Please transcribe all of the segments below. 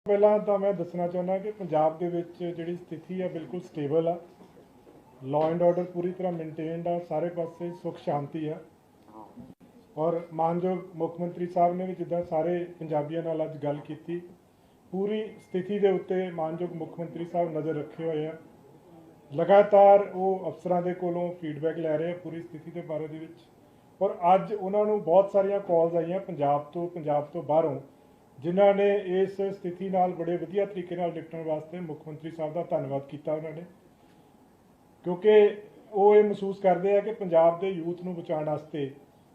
ਪਹਿਲਾਂ ਤਾਂ ਮੈਂ ਦੱਸਣਾ ਚਾਹੁੰਦਾ ਕਿ ਪੰਜਾਬ ਦੇ ਵਿੱਚ ਜਿਹੜੀ ਸਥਿਤੀ ਆ ਬਿਲਕੁਲ ਸਟੇਬਲ ਆ। ਲਾਅ ਐਂਡ ਆਰਡਰ ਪੂਰੀ ਤਰ੍ਹਾਂ ਮੇਨਟੇਨਡ ਆ, ਸਾਰੇ ਪਾਸੇ ਸੁੱਖ ਸ਼ਾਂਤੀ ਆ। ਔਰ ਮਾਨਯੋਗ ਮੁੱਖ ਮੰਤਰੀ ਸਾਹਿਬ ਨੇ ਵੀ ਜਿੱਦਾਂ ਸਾਰੇ ਪੰਜਾਬੀਆਂ ਨਾਲ ਅੱਜ ਗੱਲ ਕੀਤੀ, ਪੂਰੀ ਸਥਿਤੀ ਦੇ ਉੱਤੇ ਮਾਨਯੋਗ ਮੁੱਖ ਮੰਤਰੀ ਸਾਹਿਬ ਨਜ਼ਰ ਰੱਖੇ ਹੋਏ ਆ। ਲਗਾਤਾਰ ਉਹ ਅਫਸਰਾਂ ਦੇ ਕੋਲੋਂ ਫੀਡਬੈਕ ਲੈ ਰਹੇ ਆ ਪੂਰੀ ਸਥਿਤੀ ਦੇ ਬਾਰੇ ਦੇ ਵਿੱਚ। ਔਰ ਅੱਜ ਉਹਨਾਂ ਨੂੰ ਬਹੁਤ ਸਾਰੀਆਂ ਕਾਲਸ ਆਈਆਂ ਪੰਜਾਬ ਤੋਂ ਬਾਹਰੋਂ, ਜਿਨ੍ਹਾਂ ਨੇ ਇਸ ਸਥਿਤੀ ਨਾਲ ਬੜੇ ਵਧੀਆ ਤਰੀਕੇ ਨਾਲ ਨਿਪਟਣ ਵਾਸਤੇ ਮੁੱਖ ਮੰਤਰੀ ਸਾਹਿਬ ਦਾ ਧੰਨਵਾਦ ਕੀਤਾ ਉਹਨਾਂ ਨੇ, ਕਿਉਂਕਿ ਉਹ ਇਹ ਮਹਿਸੂਸ ਕਰਦੇ ਆ ਕਿ ਪੰਜਾਬ ਦੇ ਯੂਥ ਨੂੰ ਬਚਾਉਣ ਵਾਸਤੇ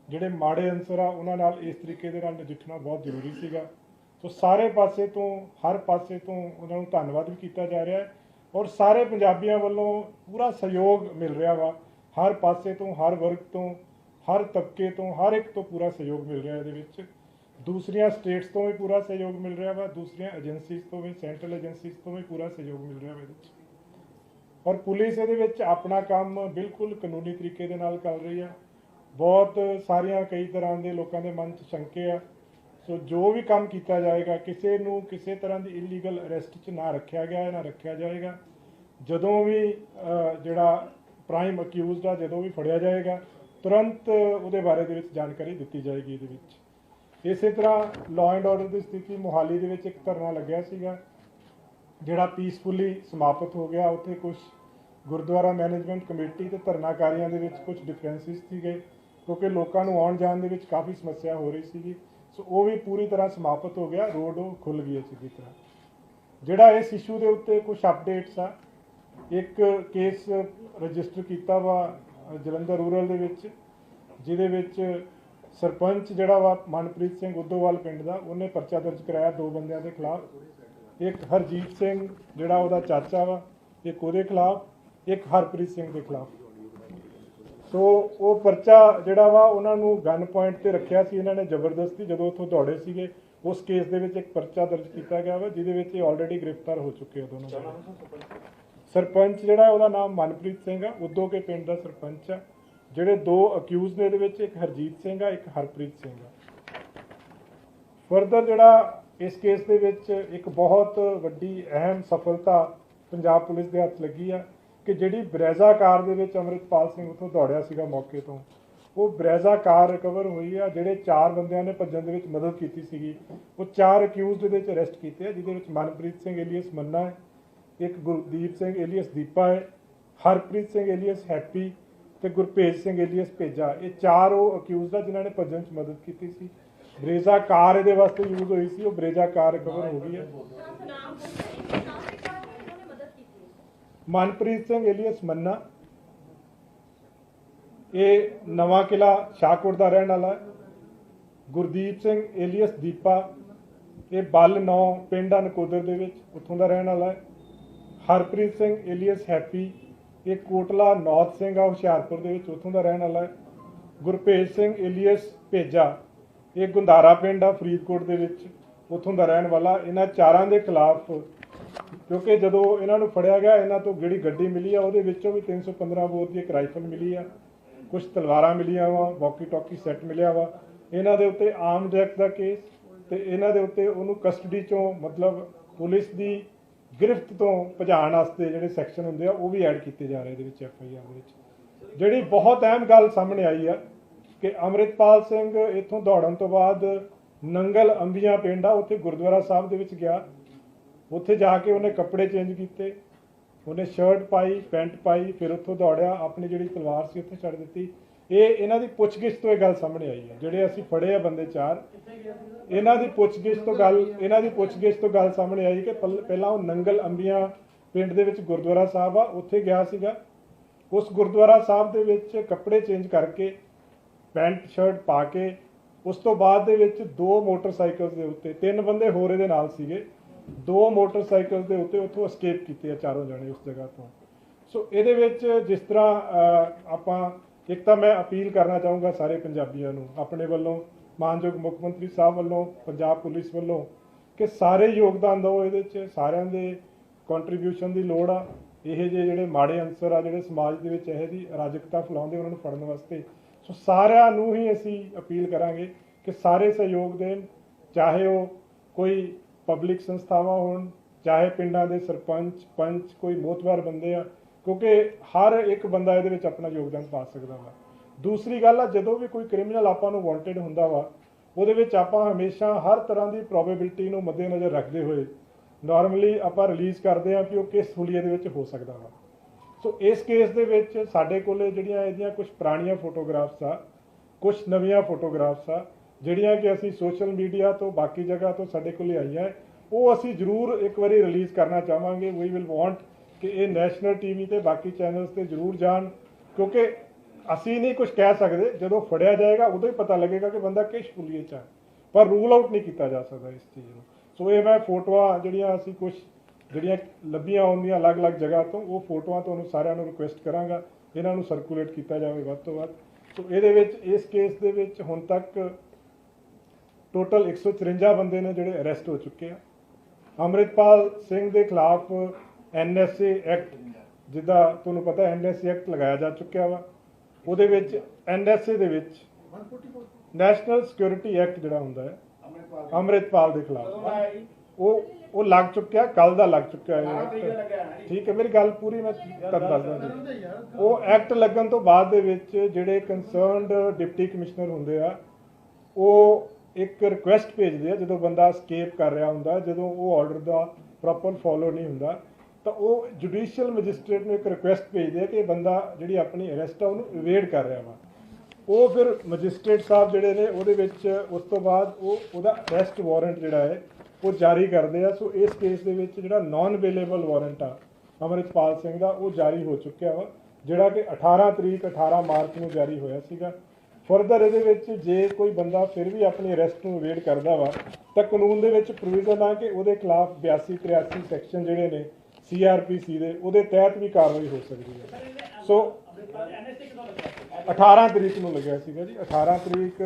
ਜਿਹੜੇ ਮਾੜੇ ਅਨਸਰ ਆ ਉਹਨਾਂ ਨਾਲ ਇਸ ਤਰੀਕੇ ਦੇ ਨਾਲ ਨਜਿੱਠਣਾ ਬਹੁਤ ਜ਼ਰੂਰੀ ਸੀਗਾ। ਸੋ ਸਾਰੇ ਪਾਸੇ ਤੋਂ, ਹਰ ਪਾਸੇ ਤੋਂ ਉਹਨਾਂ ਨੂੰ ਧੰਨਵਾਦ ਵੀ ਕੀਤਾ ਜਾ ਰਿਹਾ ਹੈ ਔਰ ਸਾਰੇ ਪੰਜਾਬੀਆਂ ਵੱਲੋਂ ਪੂਰਾ ਸਹਿਯੋਗ ਮਿਲ ਰਿਹਾ ਵਾ। ਹਰ ਪਾਸੇ ਤੋਂ, ਹਰ ਵਰਗ ਤੋਂ, ਹਰ ਤਬਕੇ ਤੋਂ, ਹਰ ਇੱਕ ਤੋਂ ਪੂਰਾ ਸਹਿਯੋਗ ਮਿਲ ਰਿਹਾ ਇਹਦੇ ਵਿੱਚ। ਦੂਸਰੀਆਂ ਸਟੇਟਸ ਤੋਂ ਵੀ ਪੂਰਾ ਸਹਿਯੋਗ ਮਿਲ ਰਿਹਾ ਵਾ, ਦੂਸਰੀਆਂ ਏਜੰਸੀਜ਼ ਤੋਂ ਵੀ, ਸੈਂਟਰਲ ਏਜੰਸੀਜ਼ ਤੋਂ ਵੀ ਪੂਰਾ ਸਹਿਯੋਗ ਮਿਲ ਰਿਹਾ ਵਾ ਇਹਦੇ ਵਿੱਚ। ਔਰ ਪੁਲਿਸ ਇਹਦੇ ਵਿੱਚ ਆਪਣਾ ਕੰਮ ਬਿਲਕੁਲ ਕਾਨੂੰਨੀ ਤਰੀਕੇ ਦੇ ਨਾਲ ਕਰ ਰਹੀ ਆ। ਬਹੁਤ ਸਾਰੀਆਂ ਕਈ ਤਰ੍ਹਾਂ ਦੇ ਲੋਕਾਂ ਦੇ ਮਨ 'ਚ ਸ਼ੰਕੇ ਆ। ਸੋ ਜੋ ਵੀ ਕੰਮ ਕੀਤਾ ਜਾਏਗਾ, ਕਿਸੇ ਨੂੰ ਕਿਸੇ ਤਰ੍ਹਾਂ ਦੀ ਇਲੀਗਲ ਅਰੈਸਟ 'ਚ ਨਾ ਰੱਖਿਆ ਗਿਆ, ਨਾ ਰੱਖਿਆ ਜਾਏਗਾ। ਜਦੋਂ ਵੀ ਜਿਹੜਾ ਪ੍ਰਾਈਮ ਅਕਿਊਜ਼ਡ ਆ, ਜਦੋਂ ਵੀ ਫੜਿਆ ਜਾਏਗਾ, ਤੁਰੰਤ ਉਹਦੇ ਬਾਰੇ ਦੇ ਵਿੱਚ ਜਾਣਕਾਰੀ ਦਿੱਤੀ ਜਾਏਗੀ ਇਹਦੇ ਵਿੱਚ। ਇਸੇ ਤਰ੍ਹਾਂ ਲਾਅ ਐਂਡ ਆਰਡਰ ਦੀ ਸਥਿਤੀ ਮੋਹਾਲੀ ਦੇ ਵਿੱਚ ਇੱਕ ਧਰਨਾ ਲੱਗਿਆ ਸੀਗਾ, ਜਿਹੜਾ ਪੀਸਫੁਲੀ ਸਮਾਪਤ ਹੋ ਗਿਆ। ਉੱਥੇ ਕੁਝ ਗੁਰਦੁਆਰਾ ਮੈਨੇਜਮੈਂਟ ਕਮੇਟੀ ਤੇ ਧਰਨਾਕਾਰੀਆਂ ਦੇ ਵਿੱਚ ਕੁਝ ਡਿਫਰੈਂਸਿਸ ਸੀਗੇ, ਕਿਉਂਕਿ ਲੋਕਾਂ ਨੂੰ ਆਉਣ ਜਾਣ ਦੇ ਵਿੱਚ ਕਾਫੀ ਸਮੱਸਿਆ ਹੋ ਰਹੀ ਸੀਗੀ। ਸੋ ਉਹ ਵੀ ਪੂਰੀ ਤਰ੍ਹਾਂ ਸਮਾਪਤ ਹੋ ਗਿਆ, ਰੋਡ ਉਹ ਖੁੱਲ੍ਹ ਗਈ ਅੱਛੀ ਤਰ੍ਹਾਂ। ਜਿਹੜਾ ਇਸ ਇਸ਼ੂ ਦੇ ਉੱਤੇ ਕੁਝ ਅਪਡੇਟਸ ਆ, ਇੱਕ ਕੇਸ ਰਜਿਸਟਰ ਕੀਤਾ ਵਾ ਜਲੰਧਰ ਰੂਰਲ ਦੇ ਵਿੱਚ, ਜਿਹਦੇ ਵਿੱਚ ਸਰਪੰਚ ਜਿਹੜਾ ਵਾ ਮਨਪ੍ਰੀਤ ਸਿੰਘ ਉਦੋਵਾਲ ਪਿੰਡ ਦਾ, ਉਹਨੇ ਪਰਚਾ ਦਰਜ ਕਰਾਇਆ 2 ਬੰਦਿਆਂ ਦੇ ਖਿਲਾਫ। ਇੱਕ ਹਰਜੀਤ ਸਿੰਘ ਜਿਹੜਾ ਉਹਦਾ ਚਾਚਾ ਵਾ, ਇੱਕ ਉਹਦੇ ਖਿਲਾਫ, ਇੱਕ ਹਰਪ੍ਰੀਤ ਸਿੰਘ ਦੇ ਖਿਲਾਫ। ਸੋ ਉਹ ਪਰਚਾ ਜਿਹੜਾ ਵਾ ਉਹਨਾਂ ਨੂੰ ਗਨ ਪੁਆਇੰਟ ਤੇ ਰੱਖਿਆ ਸੀ ਇਹਨਾਂ ਨੇ ਜ਼ਬਰਦਸਤੀ, ਜਦੋਂ ਉੱਥੋਂ ਦੌੜੇ ਸੀਗੇ। ਉਸ ਕੇਸ ਦੇ ਵਿੱਚ ਇੱਕ ਪਰਚਾ ਦਰਜ ਕੀਤਾ ਗਿਆ ਵਾ, ਜਿਹਦੇ ਵਿੱਚ ਇਹ ਆਲਰੇਡੀ ਗ੍ਰਿਫਤਾਰ ਹੋ ਚੁੱਕੇ ਆ ਦੋਨੋਂ। ਸਰਪੰਚ ਜਿਹੜਾ ਉਹਦਾ ਨਾਮ ਮਨਪ੍ਰੀਤ ਸਿੰਘ ਆ, ਉਦੋਂ ਕੇ ਪਿੰਡ ਦਾ ਸਰਪੰਚ ਆ। ਜਿਹੜੇ 2 ਅਕਿਊਜ਼ ਨੇ ਇਹਦੇ ਵਿੱਚ, ਇੱਕ ਹਰਜੀਤ ਸਿੰਘ ਆ, ਇੱਕ ਹਰਪ੍ਰੀਤ ਸਿੰਘ ਆ। ਫਰਦਰ ਜਿਹੜਾ ਇਸ ਕੇਸ ਦੇ ਵਿੱਚ ਇੱਕ ਬਹੁਤ ਵੱਡੀ ਅਹਿਮ ਸਫਲਤਾ ਪੰਜਾਬ ਪੁਲਿਸ ਦੇ ਹੱਥ ਲੱਗੀ ਆ ਕਿ ਜਿਹੜੀ ਬਰੈਜ਼ਾ ਕਾਰ ਦੇ ਵਿੱਚ ਅੰਮ੍ਰਿਤਪਾਲ ਸਿੰਘ ਉੱਥੋਂ ਦੌੜਿਆ ਸੀਗਾ ਮੌਕੇ ਤੋਂ, ਉਹ ਬਰੈਜ਼ਾ ਕਾਰ ਰਿਕਵਰ ਹੋਈ ਆ। ਜਿਹੜੇ 4 ਬੰਦਿਆਂ ਨੇ ਭੱਜਣ ਦੇ ਵਿੱਚ ਮਦਦ ਕੀਤੀ ਸੀਗੀ, ਉਹ 4 ਅਕਿਊਜ਼ ਦੇ ਵਿੱਚ ਅਰੈਸਟ ਕੀਤੇ ਆ, ਜਿਹਦੇ ਵਿੱਚ ਮਨਪ੍ਰੀਤ ਸਿੰਘ ਏਲੀਅਸ ਮੰਨਾ ਹੈ, ਇੱਕ ਗੁਰਦੀਪ ਸਿੰਘ ਏਲੀਅਸ ਦੀਪਾ ਹੈ, ਹਰਪ੍ਰੀਤ ਸਿੰਘ ਏਲੀਅਸ ਹੈਪੀ ਤੇ ਗੁਰਭੇਜ ਸਿੰਘ ਏਲੀਅਸ ਭੇਜਾ। ਇਹ 4 ਉਹ ਅਕਿਊਜ਼ ਆ ਜਿਨ੍ਹਾਂ ਨੇ ਭੱਜਣ 'ਚ ਮਦਦ ਕੀਤੀ ਸੀ। ਬਰੇਜ਼ਾ ਕਾਰ ਇਹਦੇ ਵਾਸਤੇ ਯੂਜ਼ ਹੋਈ ਸੀ, ਉਹ ਬਰੇਜ਼ਾ ਕਾਰ ਰਿਕਵਰ ਹੋ ਗਈ ਹੈ। ਮਨਪ੍ਰੀਤ ਸਿੰਘ ਏਲੀਅਸ ਮੰਨਾ, ਇਹ ਨਵਾਂ ਕਿਲਾ ਸ਼ਾਹਕੋਟ ਦਾ ਰਹਿਣ ਵਾਲਾ ਹੈ। ਗੁਰਦੀਪ ਸਿੰਘ ਏਲੀਅਸ ਦੀਪਾ, ਇਹ ਬਲ 9 ਪਿੰਡ ਨਕੋਦਰ ਦੇ ਵਿੱਚ, ਉੱਥੋਂ ਦਾ ਰਹਿਣ ਵਾਲਾ ਹੈ। ਹਰਪ੍ਰੀਤ ਸਿੰਘ ਏਲੀਅਸ ਹੈਪੀ, ਇਹ ਕੋਟਲਾ ਨੌਤ ਸਿੰਘ ਆ ਹੁਸ਼ਿਆਰਪੁਰ ਦੇ ਵਿੱਚ, ਉੱਥੋਂ ਦਾ ਰਹਿਣ ਵਾਲਾ ਹੈ। ਗੁਰਭੇਜ ਸਿੰਘ ਏਲੀਅਸ ਭੇਜਾ, ਇਹ ਗੁੰਦਾਰਾ ਪਿੰਡ ਆ ਫਰੀਦਕੋਟ ਦੇ ਵਿੱਚ, ਉੱਥੋਂ ਦਾ ਰਹਿਣ ਵਾਲਾ। ਇਹਨਾਂ 4 ਦੇ ਖਿਲਾਫ, ਕਿਉਂਕਿ ਜਦੋਂ ਇਹਨਾਂ ਨੂੰ ਫੜਿਆ ਗਿਆ, ਇਹਨਾਂ ਤੋਂ ਜਿਹੜੀ ਗੱਡੀ ਮਿਲੀ ਆ ਉਹਦੇ ਵਿੱਚੋਂ ਵੀ 315 ਬੋਰ ਦੀ ਇੱਕ ਰਾਈਫਲ ਮਿਲੀ ਆ, ਕੁਝ ਤਲਵਾਰਾਂ ਮਿਲੀਆਂ ਵਾ, ਵਾਕੀ ਟਾਕੀ ਸੈੱਟ ਮਿਲਿਆ ਵਾ। ਇਹਨਾਂ ਦੇ ਉੱਤੇ ਆਰਮਡ ਐਕਟ ਦਾ ਕੇਸ ਤੇ ਇਹਨਾਂ ਦੇ ਉੱਤੇ ਉਹਨੂੰ ਕਸਟਡੀ ਚੋਂ, ਮਤਲਬ ਪੁਲਿਸ ਦੀ ਗ੍ਰਿਫਤ ਤੋਂ ਭਜਾਉਣ ਵਾਸਤੇ ਜਿਹੜੇ ਸੈਕਸ਼ਨ ਹੁੰਦੇ ਆ ਉਹ ਵੀ ਐਡ ਕੀਤੇ ਜਾ ਰਹੇ ਇਹਦੇ ਵਿੱਚ FIR ਦੇ ਵਿੱਚ। ਜਿਹੜੀ ਬਹੁਤ ਅਹਿਮ ਗੱਲ ਸਾਹਮਣੇ ਆਈ ਆ ਕਿ ਅੰਮ੍ਰਿਤਪਾਲ ਸਿੰਘ ਇੱਥੋਂ ਦੌੜਨ ਤੋਂ ਬਾਅਦ ਨੰਗਲ ਅੰਬੀਆਂ ਪਿੰਡ ਆ, ਉੱਥੇ ਗੁਰਦੁਆਰਾ ਸਾਹਿਬ ਦੇ ਵਿੱਚ ਗਿਆ। ਉੱਥੇ ਜਾ ਕੇ ਉਹਨੇ ਕੱਪੜੇ ਚੇਂਜ ਕੀਤੇ, ਉਹਨੇ ਸ਼ਰਟ ਪਾਈ, ਪੈਂਟ ਪਾਈ, ਫਿਰ ਉੱਥੋਂ ਦੌੜਿਆ, ਆਪਣੀ ਜਿਹੜੀ ਤਲਵਾਰ ਸੀ ਉੱਥੇ ਛੱਡ ਦਿੱਤੀ। ਇਹ ਇਹਨਾਂ ਦੀ ਪੁੱਛਗਿੱਛ ਤੋਂ ਇਹ ਗੱਲ ਸਾਹਮਣੇ ਆਈ ਹੈ। ਜਿਹੜੇ ਅਸੀਂ ਫੜੇ ਆ ਬੰਦੇ 4, ਇਹਨਾਂ ਦੀ ਪੁੱਛਗਿੱਛ ਤੋਂ ਗੱਲ ਸਾਹਮਣੇ ਆਈ ਕਿ ਪਹਿਲਾਂ ਉਹ ਨੰਗਲ ਅੰਬੀਆਂ ਪਿੰਡ ਦੇ ਵਿੱਚ ਗੁਰਦੁਆਰਾ ਸਾਹਿਬ ਆ, ਉੱਥੇ ਗਿਆ ਸੀਗਾ। ਉਸ ਗੁਰਦੁਆਰਾ ਸਾਹਿਬ ਦੇ ਵਿੱਚ ਕੱਪੜੇ ਚੇਂਜ ਕਰਕੇ, ਪੈਂਟ ਸ਼ਰਟ ਪਾ ਕੇ, ਉਸ ਤੋਂ ਬਾਅਦ ਦੇ ਵਿੱਚ 2 ਮੋਟਰਸਾਈਕਲ ਦੇ ਉੱਤੇ 3 ਬੰਦੇ ਹੋਰ ਇਹਦੇ ਨਾਲ ਸੀਗੇ, 2 ਮੋਟਰਸਾਈਕਲ ਦੇ ਉੱਤੇ ਉੱਥੋਂ escape ਕੀਤੇ ਆ 4 ਜਣੇ ਉਸ ਜਗ੍ਹਾ ਤੋਂ। ਸੋ ਇਹਦੇ ਵਿੱਚ ਜਿਸ ਤਰ੍ਹਾਂ ਆਪਾਂ, ਇੱਕ ਤਾਂ ਮੈਂ ਅਪੀਲ ਕਰਨਾ ਚਾਹੂੰਗਾ ਸਾਰੇ ਪੰਜਾਬੀਆਂ ਨੂੰ ਆਪਣੇ ਵੱਲੋਂ, ਮਾਨਯੋਗ ਮੁੱਖ ਮੰਤਰੀ ਸਾਹਿਬ ਵੱਲੋਂ, ਪੰਜਾਬ ਪੁਲਿਸ ਵੱਲੋਂ, ਕਿ ਸਾਰੇ ਯੋਗਦਾਨ ਦਿਓ ਇਹਦੇ 'ਚ। ਸਾਰਿਆਂ ਦੇ ਕੰਟਰੀਬਿਊਸ਼ਨ ਦੀ ਲੋੜ ਆ। ਇਹ ਜਿਹੜੇ ਮਾੜੇ ਅਨਸਰ ਆ, ਜਿਹੜੇ ਸਮਾਜ ਦੇ ਵਿੱਚ ਇਹੋ ਜਿਹੀ ਅਰਾਜਕਤਾ ਫੈਲਾਉਂਦੇ, ਉਹਨਾਂ ਨੂੰ ਫੜਨ ਵਾਸਤੇ। ਸੋ ਸਾਰਿਆਂ ਨੂੰ ਹੀ ਅਸੀਂ ਅਪੀਲ ਕਰਾਂਗੇ ਕਿ ਸਾਰੇ ਸਹਿਯੋਗ ਦੇਣ, ਚਾਹੇ ਉਹ ਕੋਈ ਪਬਲਿਕ ਸੰਸਥਾਵਾਂ ਹੋਣ, ਚਾਹੇ ਪਿੰਡਾਂ ਦੇ ਸਰਪੰਚ ਪੰਚ ਕੋਈ ਮੋਤਬਰ ਬੰਦੇ ਆ, ਕਿਉਂਕਿ ਹਰ ਇੱਕ ਬੰਦਾ ਇਹਦੇ ਵਿੱਚ ਆਪਣਾ ਯੋਗਦਾਨ ਪਾ ਸਕਦਾ ਵਾ। ਦੂਸਰੀ ਗੱਲ ਆ, ਜਦੋਂ ਵੀ ਕੋਈ ਕ੍ਰਿਮੀਨਲ ਆਪਾਂ ਨੂੰ ਵਾਂਟਡ ਹੁੰਦਾ ਵਾ, ਉਹਦੇ ਵਿੱਚ ਆਪਾਂ ਹਮੇਸ਼ਾ ਹਰ ਤਰ੍ਹਾਂ ਦੀ ਪ੍ਰੋਬੇਬਿਲਿਟੀ ਨੂੰ ਮੱਦੇਨਜ਼ਰ ਰੱਖਦੇ ਹੋਏ ਨਾਰਮਲੀ ਆਪਾਂ ਰਿਲੀਜ਼ ਕਰਦੇ ਹਾਂ ਕਿ ਉਹ ਕਿਸ ਹੁਲੀਏ ਦੇ ਵਿੱਚ ਹੋ ਸਕਦਾ ਵਾ। ਸੋ ਇਸ ਕੇਸ ਦੇ ਵਿੱਚ ਸਾਡੇ ਕੋਲੇ ਜਿਹੜੀਆਂ ਇਹਦੀਆਂ ਕੁਝ ਪੁਰਾਣੀਆਂ ਫੋਟੋਗ੍ਰਾਫਸ ਆ, ਕੁਝ ਨਵੀਆਂ ਫੋਟੋਗ੍ਰਾਫਸ ਆ, ਜਿਹੜੀਆਂ ਕਿ ਅਸੀਂ ਸੋਸ਼ਲ ਮੀਡੀਆ ਤੋਂ ਬਾਕੀ ਜਗ੍ਹਾ ਤੋਂ ਸਾਡੇ ਕੋਲੇ ਆਈਆਂ, ਉਹ ਅਸੀਂ ਜ਼ਰੂਰ ਇੱਕ ਵਾਰੀ ਰਿਲੀਜ਼ ਕਰਨਾ ਚਾਹਾਂਗੇ। ਵੀ ਵਿਲ ਵਾਂਟ ਕਿ ਇਹ ਨੈਸ਼ਨਲ ਟੀਵੀ ਤੇ ਬਾਕੀ ਚੈਨਲਸ ਤੇ ਜ਼ਰੂਰ ਜਾਣ, ਕਿਉਂਕਿ ਅਸੀਂ ਨਹੀਂ ਕੁਝ ਕਹਿ ਸਕਦੇ, ਜਦੋਂ ਫੜਿਆ ਜਾਏਗਾ ਉਦੋਂ ਹੀ ਪਤਾ ਲੱਗੇਗਾ ਕਿ ਬੰਦਾ ਕਿਸ ਹੁਲੀਏ 'ਚ ਹੈ, ਪਰ ਰੂਲ ਆਊਟ ਨਹੀਂ ਕੀਤਾ ਜਾ ਸਕਦਾ ਇਸ ਚੀਜ਼ ਨੂੰ। ਸੋ ਇਹ ਮੈਂ ਫੋਟੋਆਂ ਜਿਹੜੀਆਂ ਅਸੀਂ ਕੁਝ ਜਿਹੜੀਆਂ ਲੱਭੀਆਂ ਹੁੰਦੀਆਂ ਅਲੱਗ-ਅਲੱਗ ਜਗ੍ਹਾ ਤੋਂ, ਉਹ ਫੋਟੋਆਂ ਤੁਹਾਨੂੰ ਸਾਰਿਆਂ ਨੂੰ ਰਿਕੁਐਸਟ ਕਰਾਂਗਾ ਇਹਨਾਂ ਨੂੰ ਸਰਕੂਲੇਟ ਕੀਤਾ ਜਾਵੇ ਵੱਧ ਤੋਂ ਵੱਧ। ਸੋ ਇਹਦੇ ਵਿੱਚ ਇਸ ਕੇਸ ਦੇ ਵਿੱਚ ਹੁਣ ਤੱਕ ਟੋਟਲ 154 ਬੰਦੇ ਨੇ ਜਿਹੜੇ ਅਰੈਸਟ ਹੋ ਚੁੱਕੇ ਆ। ਅੰਮ੍ਰਿਤਪਾਲ ਸਿੰਘ ਦੇ ਖਿਲਾਫ NSA ਐਕਟ, ਜਿੱਦਾਂ ਤੁਹਾਨੂੰ ਪਤਾ NSA ਐਕਟ ਲਗਾਇਆ ਜਾ ਚੁੱਕਿਆ ਵਾ। ਉਹਦੇ ਵਿੱਚ NSA ਦੇ ਵਿੱਚ ਨੈਸ਼ਨਲ ਸਿਕਿਉਰਿਟੀ ਐਕਟ ਜਿਹੜਾ ਹੁੰਦਾ ਹੈ ਅੰਮ੍ਰਿਤਪਾਲ ਦੇ ਖਿਲਾਫ, ਉਹ ਲੱਗ ਚੁੱਕਿਆ, ਕੱਲ ਦਾ ਲੱਗ ਚੁੱਕਿਆ ਹੈ। ਠੀਕ ਹੈ, ਮੇਰੀ ਗੱਲ ਪੂਰੀ ਮੈਂ ਤੁਹਾਨੂੰ ਦੱਸਦਾ ਜੀ। ਉਹ ਐਕਟ ਲੱਗਣ ਤੋਂ ਬਾਅਦ ਦੇ ਵਿੱਚ ਜਿਹੜੇ ਕੰਸਰਨਡ ਡਿਪਟੀ ਕਮਿਸ਼ਨਰ ਹੁੰਦੇ ਆ, ਉਹ ਇੱਕ ਰਿਕੁਐਸਟ ਭੇਜਦੇ ਆ ਜਦੋਂ ਬੰਦਾ ਸਕੇਪ ਕਰ ਰਿਹਾ ਹੁੰਦਾ, ਜਦੋਂ ਉਹ ਆਰਡਰ ਦਾ ਪ੍ਰੋਪਰ ਫੋਲੋ ਨਹੀਂ ਹੁੰਦਾ, ਤਾਂ ਉਹ ਜੁਡੀਸ਼ੀਅਲ ਮੈਜਿਸਟ੍ਰੇਟ ਨੂੰ ਇੱਕ ਰਿਕੁਐਸਟ ਭੇਜਦੇ ਆ ਕਿ ਬੰਦਾ ਜਿਹੜੀ ਆਪਣੀ ਅਰੈਸਟ ਆ ਉਹਨੂੰ ਇਵੇਡ ਕਰ ਰਿਹਾ ਵਾ। ਉਹ ਫਿਰ ਮੈਜਿਸਟ੍ਰੇਟ ਸਾਹਿਬ ਜਿਹੜੇ ਨੇ ਉਹਦੇ ਵਿੱਚ ਉਸ ਤੋਂ ਬਾਅਦ ਉਹਦਾ ਅਰੈਸਟ ਵਾਰੰਟ ਜਿਹੜਾ ਹੈ ਉਹ ਜਾਰੀ ਕਰਦੇ ਆ। ਸੋ ਇਸ ਕੇਸ ਦੇ ਵਿੱਚ ਜਿਹੜਾ ਨਾਨ ਅਵੇਲੇਬਲ ਵਾਰੰਟ ਆ ਅੰਮ੍ਰਿਤਪਾਲ ਸਿੰਘ ਦਾ, ਉਹ ਜਾਰੀ ਹੋ ਚੁੱਕਿਆ ਵਾ, ਜਿਹੜਾ ਕਿ 18 ਮਾਰਚ ਨੂੰ ਜਾਰੀ ਹੋਇਆ ਸੀਗਾ। ਫਰਦਰ ਇਹਦੇ ਵਿੱਚ ਜੇ ਕੋਈ ਬੰਦਾ ਫਿਰ ਵੀ ਆਪਣੀ ਅਰੈਸਟ ਨੂੰ ਅਵੇਡ ਕਰਦਾ ਵਾ, ਤਾਂ ਕਾਨੂੰਨ ਦੇ ਵਿੱਚ ਪ੍ਰੋਵੀਜ਼ਨ ਆ ਕਿ ਉਹਦੇ ਖਿਲਾਫ 82-83 ਸੈਕਸ਼ਨ ਜਿਹੜੇ ਨੇ CRPC ਦੇ, ਉਹਦੇ ਤਹਿਤ ਵੀ ਕਾਰਵਾਈ ਹੋ ਸਕਦੀ ਹੈ। ਸੋ 18 ਤਰੀਕ ਨੂੰ ਲੱਗਿਆ ਸੀਗਾ ਜੀ। 18 ਤਰੀਕ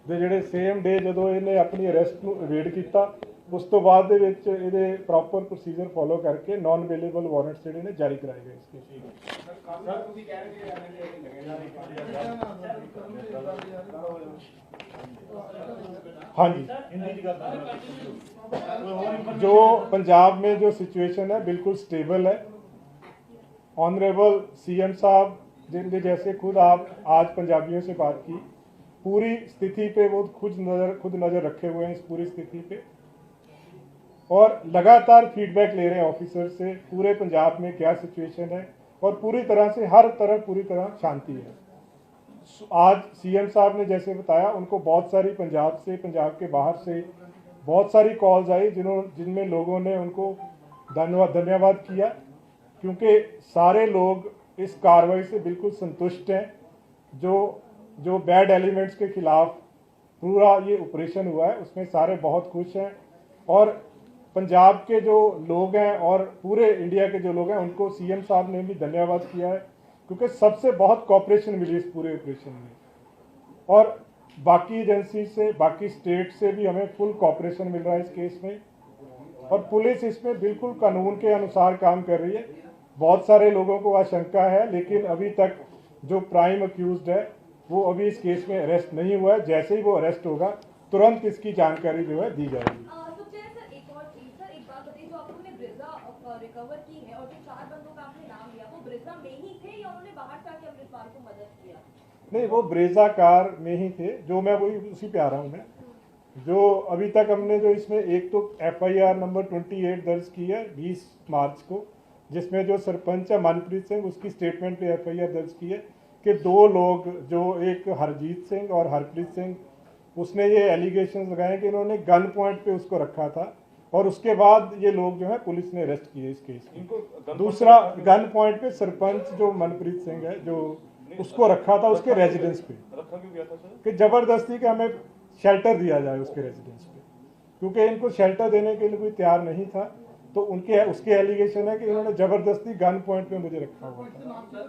ਦੇ ਜਿਹੜੇ ਸੇਮ ਡੇ ਜਦੋਂ ਇਹਨੇ ਆਪਣੀ ਅਰੈਸਟ ਨੂੰ ਅਵੇਡ ਕੀਤਾ, ਉਸ ਤੋਂ ਬਾਅਦ ਦੇ ਵਿੱਚ ਇਹਦੇ ਪ੍ਰੋਪਰ ਪ੍ਰੋਸੀਜਰ ਫੋਲੋ ਕਰਕੇ ਨਾਨ ਅਵੇਲੇਬਲ ਵਾਰੰਟਸ ਜਿਹੜੇ ਨੇ ਜਾਰੀ ਕਰਾਏ ਗਏ ਇਸ ਕੇਸ ਵਿੱਚ। हाँ जी, जो पंजाब में जो सिचुएशन है बिल्कुल स्टेबल है। ऑनरेबल CM साहब जिनके जैसे खुद आप आज पंजाबियों से बात की, पूरी स्थिति पे वो खुद नज़र रखे हुए हैं इस पूरी स्थिति पे, और लगातार फीडबैक ले रहे हैं ऑफिसर से पूरे पंजाब में क्या सिचुएशन है, और पूरी तरह से हर तरफ पूरी तरह शांति है। आज CM साहब ने जैसे बताया, उनको बहुत सारी पंजाब से, पंजाब के बाहर से बहुत सारी कॉल्स आई जिनमें लोगों ने उनको धन्यवाद किया, क्योंकि सारे लोग इस कार्रवाई से बिल्कुल संतुष्ट हैं। जो बैड एलिमेंट्स के खिलाफ पूरा ये ऑपरेशन हुआ है उसमें सारे बहुत खुश हैं, और पंजाब के जो लोग हैं और पूरे इंडिया के जो लोग हैं उनको CM साहब ने भी धन्यवाद किया है, क्योंकि सबसे बहुत कोऑपरेशन मिली इस पूरे ऑपरेशन में, और बाकी एजेंसी से, बाकी स्टेट से भी हमें फुल कोऑपरेशन मिल रहा है इस केस में, और पुलिस इसमें बिल्कुल कानून के अनुसार काम कर रही है। बहुत सारे लोगों को आशंका है, लेकिन अभी तक जो प्राइम अक्यूज्ड है वो अभी इस केस में अरेस्ट नहीं हुआ है। जैसे ही वो अरेस्ट होगा तुरंत इसकी जानकारी जो है दी जाएगी। रिकवर की है, और जो 4 बंदों का आपने नाम लिया वो ब्रेजा में ही थे या उन्होंने बाहर से आके अमृतपाल को मदद किया? नहीं, वो ब्रेजा कार में ही थे, जो मैं वही उसी पे आ रहा हूँ मैं। जो अभी तक हमने जो इसमें एक तो FIR नंबर 28 दर्ज की है 20 मार्च को, जिसमें जो सरपंच है मनप्रीत सिंह, उसकी स्टेटमेंट पे FIR दर्ज की है कि 2 लोग, जो एक हरजीत सिंह और हरप्रीत सिंह, उसने ये एलिगेशन लगाए कि इन्होंने गन पॉइंट पे उसको रखा था, और उसके बाद ये लोग जो है पुलिस ने अरेस्ट किए इस केस में। दूसरा गन पॉइंट पे सरपंच जो मनप्रीत सिंह है, जो उसको रखा था उसके रेजिडेंस पे, कि जबरदस्ती के हमें शेल्टर दिया जाए उसके रेजिडेंस पे, क्योंकि इनको शेल्टर देने के लिए कोई तैयार नहीं था, तो उसके एलिगेशन है कि इन्होंने जबरदस्ती गन पॉइंट पे मुझे रखा हुआ था।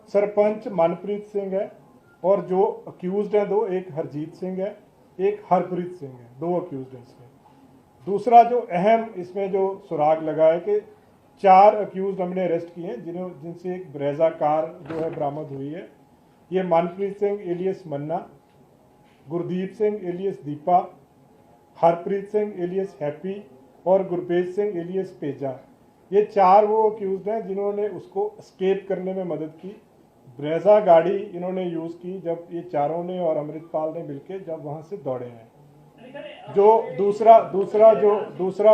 सरपंच मनप्रीत सिंह है, और जो अक्यूज्ड हैं 2, एक हरजीत सिंह है, एक हरप्रीत सिंह है, 2 अक्यूज्ड हैं इसमें। दूसरा जो अहम इसमें जो सुराग लगा है कि 4 अक्यूज्ड हमने अरेस्ट किए हैं, जिनसे एक ब्रेजा कार जो है बरामद हुई है। ये Manpreet Singh alias Manna, Gurdeep Singh alias Deepa, Harpreet Singh alias Happy, और गुरप्रीत सिंह एलियस पेजा, ये 4 वो अक्यूज हैं जिन्होंने उसको एस्केप करने में मदद की। ब्रेजा गाड़ी इन्होंने यूज़ की जब ये चारों ने और अमृतपाल ने मिलकर जब वहाँ से दौड़े हैं। जो दूसरा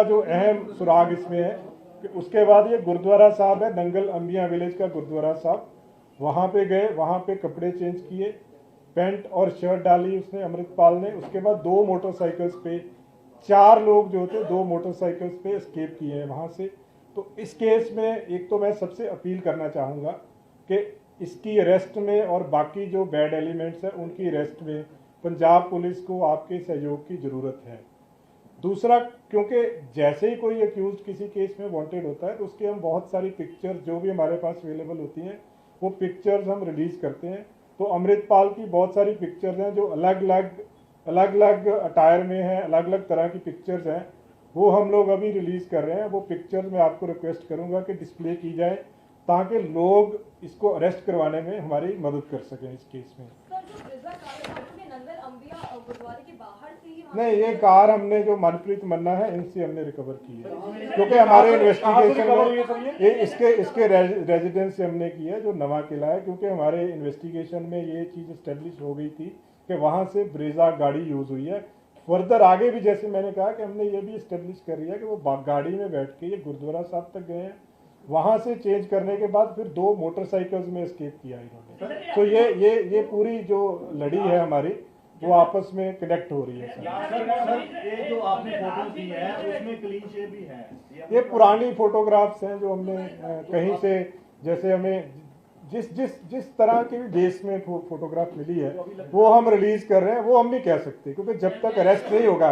जो अहम सुराग इसमें है कि उसके बाद ये गुरुद्वारा साहब है, दंगल अंबिया विलेज का गुरुद्वारा साहब, वहाँ पे गए, वहाँ पे कपड़े चेंज किए, पैंट और शर्ट डाली उसने अमृतपाल ने। उसके बाद 2 मोटरसाइकिल्स पे 4 लोग जो थे 2 मोटरसाइकिल्स पे एस्केप किए हैं वहाँ से। तो इस केस में एक तो मैं सबसे अपील करना चाहूँगा कि इसकी अरेस्ट में और बाकी जो बैड एलिमेंट्स हैं उनकी अरेस्ट में पंजाब पुलिस को आपके सहयोग की ज़रूरत है। दूसरा, क्योंकि जैसे ही कोई अक्यूज किसी केस में वांटेड होता है तो उसके हम बहुत सारी पिक्चर्स जो भी हमारे पास अवेलेबल होती हैं वो पिक्चर्स हम रिलीज़ करते हैं। तो अमृतपाल की बहुत सारी पिक्चर्स हैं जो अलग अलग अटायर में हैं, अलग अलग तरह की पिक्चर्स हैं, वो हम लोग अभी रिलीज़ कर रहे हैं। वो पिक्चर्स मैं आपको रिक्वेस्ट करूंगा कि डिस्प्ले की जाए ताकि लोग इसको अरेस्ट करवाने में हमारी मदद कर सकें इस केस में। नहीं, ये कार हमने जो मनप्रीत मन्ना है इनसे हमने रिकवर की है, क्योंकि हमारे इन्वेस्टिगेशन में ये इसके रेजिडेंस से हमने की है जो नवा किला है, क्योंकि हमारे इन्वेस्टिगेशन में ये चीज़ इस्टेब्लिश हो गई थी कि वहाँ से ब्रेजा गाड़ी यूज़ हुई है। फर्दर आगे भी जैसे मैंने कहा कि हमने ये भी इस्टेब्लिश कर लिया कि वो गाड़ी में बैठ के ये गुरुद्वारा साहब तक गए हैं, वहाँ से चेंज करने के बाद फिर 2 मोटरसाइकिल्स में एस्केप किया इन्होंने। तो ये पूरी जो लड़ी है हमारी वो आपस में कनेक्ट हो रही है। सर, ये जो आपने फोटो दी है उसमें क्लीन शेव भी है? ये पुरानी फोटोग्राफ्स हैं जो हमने कहीं से, जैसे हमें जिस तरह के बेस में फोटोग्राफ मिली है वो हम रिलीज कर रहे हैं। वो हम नहीं कह सकते क्योंकि जब तक अरेस्ट नहीं होगा